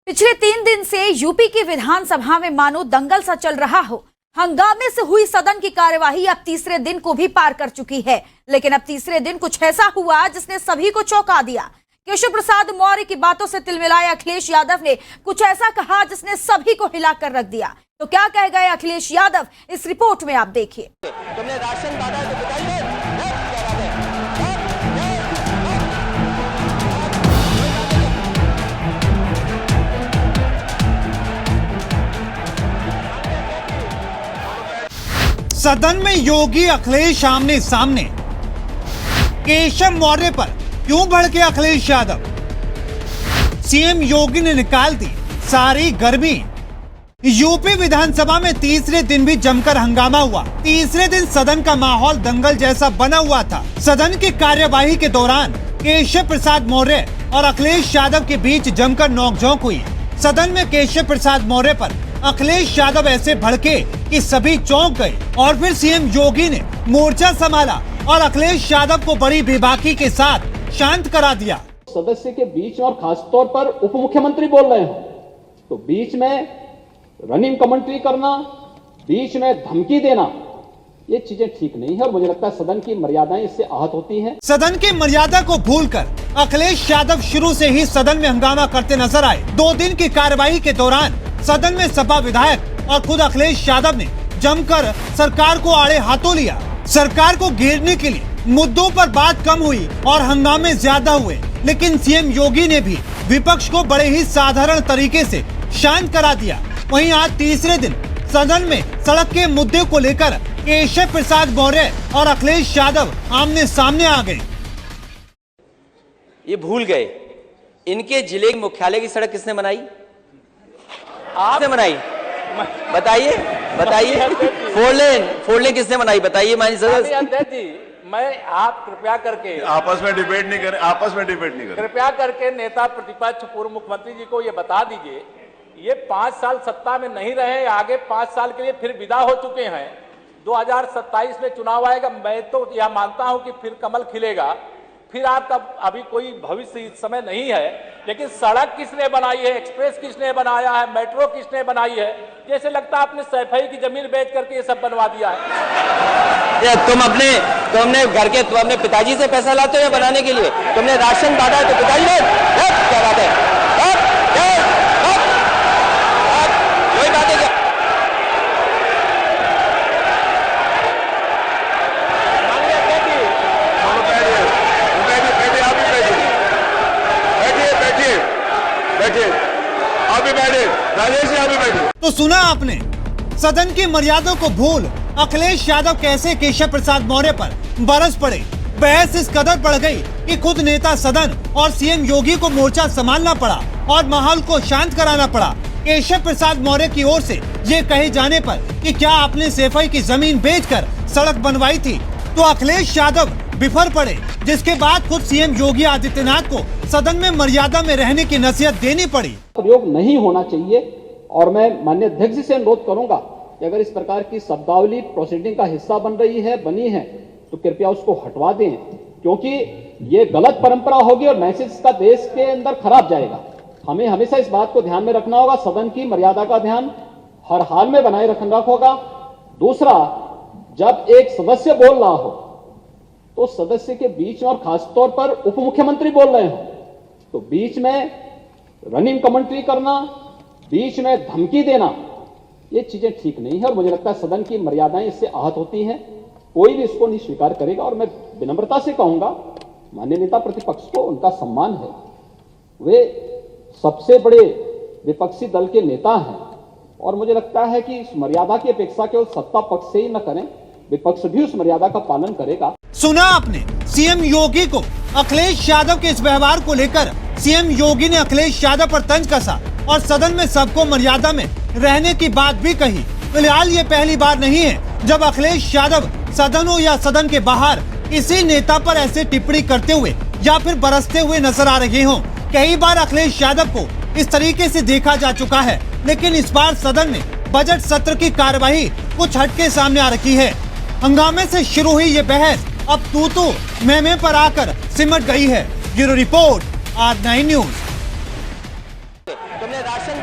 पिछले 3 दिन से यूपी की विधानसभा में मानो दंगल सा चल रहा हो। हंगामे से हुई सदन की कार्यवाही अब तीसरे दिन को भी पार कर चुकी है, लेकिन अब तीसरे दिन कुछ ऐसा हुआ जिसने सभी को चौंका दिया। केशव प्रसाद मौर्य की बातों से तिलमिलाए अखिलेश यादव ने कुछ ऐसा कहा जिसने सभी को हिलाकर रख दिया। तो क्या कह गए अखिलेश यादव, इस रिपोर्ट में आप देखिए। तुमने राशन बांटा तो बताइए। सदन में योगी अखिलेश आमने सामने। केशव मौर्य पर क्यों भड़के अखिलेश यादव? सीएम योगी ने निकाल दी सारी गर्मी। यूपी विधानसभा में तीसरे दिन भी जमकर हंगामा हुआ। तीसरे दिन सदन का माहौल दंगल जैसा बना हुआ था। सदन की कार्यवाही के दौरान केशव प्रसाद मौर्य और अखिलेश यादव के बीच जमकर नोकझोंक हुई। सदन में केशव प्रसाद मौर्य पर अखिलेश यादव ऐसे भड़के कि सभी चौंक गए और फिर सीएम योगी ने मोर्चा संभाला और अखिलेश यादव को बड़ी बेबाकी के साथ शांत करा दिया। सदस्य के बीच में और खासतौर पर उप मुख्यमंत्री बोल रहे हो तो बीच में रनिंग कमेंट्री करना, बीच में धमकी देना, ये चीजें ठीक नहीं है और मुझे लगता है सदन की मर्यादाएं इससे आहत होती हैं। सदन की मर्यादा को भूलकर अखिलेश यादव शुरू से ही सदन में हंगामा करते नजर आए। 2 दिन की कार्यवाही के दौरान सदन में सपा विधायक और खुद अखिलेश यादव ने जमकर सरकार को आड़े हाथों लिया। सरकार को घेरने के लिए मुद्दों पर बात कम हुई और हंगामे ज्यादा हुए, लेकिन सीएम योगी ने भी विपक्ष को बड़े ही साधारण तरीके से शांत करा दिया। वहीं आज तीसरे दिन सदन में सड़क के मुद्दे को लेकर केशव प्रसाद मौर्य और अखिलेश यादव आमने सामने आ गए। ये भूल गए, इनके जिले के मुख्यालय की सड़क किसने बनाई? आपने बनाई? बताइए बताइए। फोर लेन किसने बनाई बताइए? अध्यक्ष जी, मैं आप कृपया करके आपस में डिबेट नहीं करें। कृपया करके नेता प्रतिपक्ष पूर्व मुख्यमंत्री जी को ये बता दीजिए, ये 5 साल सत्ता में नहीं रहे, आगे 5 साल के लिए फिर विदा हो चुके हैं। 2027 में चुनाव आएगा, मैं तो यह मानता हूं कि फिर कमल खिलेगा, फिर आप तब अभी कोई भविष्य इस समय नहीं है, लेकिन सड़क किसने बनाई है, एक्सप्रेस किसने बनाया है, मेट्रो किसने बनाई है? जैसे लगता है आपने सैफई की जमीन बेच करके ये सब बनवा दिया है। तुम अपने पिताजी से पैसा लाते हो बनाने के लिए? तुमने राशन बांटा तो पिताजी ने? क्या बात है? वही बात है क्या? तो सुना आपने, सदन की मर्यादा को भूल अखिलेश यादव कैसे केशव प्रसाद मौर्य पर बरस पड़े। बहस इस कदर बढ़ गई कि खुद नेता सदन और सीएम योगी को मोर्चा संभालना पड़ा और माहौल को शांत कराना पड़ा। केशव प्रसाद मौर्य की ओर से ये कहे जाने पर कि क्या आपने सैफई की जमीन बेचकर सड़क बनवाई थी, तो अखिलेश यादव बिफर पड़े, जिसके बाद खुद सीएम योगी आदित्यनाथ को सदन में मर्यादा में रहने की नसीहत देनी पड़ी। प्रयोग नहीं होना चाहिए और मैं माननीय अध्यक्ष से अनुरोध करूंगा कि अगर इस प्रकार की शब्दावली प्रोसीडिंग का हिस्सा बनी है तो कृपया उसको हटवा दें, क्योंकि ये गलत परंपरा होगी और मैसेज का देश के अंदर खराब जाएगा। हमें हमेशा इस बात को ध्यान में रखना होगा, सदन की मर्यादा का ध्यान हर हाल में बनाए रखना होगा। दूसरा, जब एक सदस्य बोल रहा हो तो सदस्य के बीच में और खासतौर पर उप मुख्यमंत्री बोल रहे हो तो बीच में रनिंग कमेंट्री करना, बीच में धमकी देना, ये चीजें ठीक नहीं है और मुझे लगता है सदन की मर्यादाएं इससे आहत होती हैं। कोई भी इसको नहीं स्वीकार करेगा और मैं विनम्रता से कहूंगा, माननीय नेता प्रतिपक्ष को उनका सम्मान है, वे सबसे बड़े विपक्षी दल के नेता हैं और मुझे लगता है कि इस मर्यादा की अपेक्षा केवल सत्ता पक्ष से ही न करें, विपक्ष भी उस मर्यादा का पालन करेगा। सुना आपने, सीएम योगी को अखिलेश यादव के इस व्यवहार को लेकर सीएम योगी ने अखिलेश यादव पर तंज कसा और सदन में सबको मर्यादा में रहने की बात भी कही। फिलहाल ये पहली बार नहीं है जब अखिलेश यादव सदन हो या सदन के बाहर किसी नेता पर ऐसे टिप्पणी करते हुए या फिर बरसते हुए नजर आ रहे हों। कई बार अखिलेश यादव को इस तरीके से देखा जा चुका है, लेकिन इस बार सदन में बजट सत्र की कार्यवाही कुछ हटके सामने आ रखी है। हंगामे से शुरू हुई ये बहस अब तू मैं पर आकर सिमट गई है। Bureau report, R9 news. Ration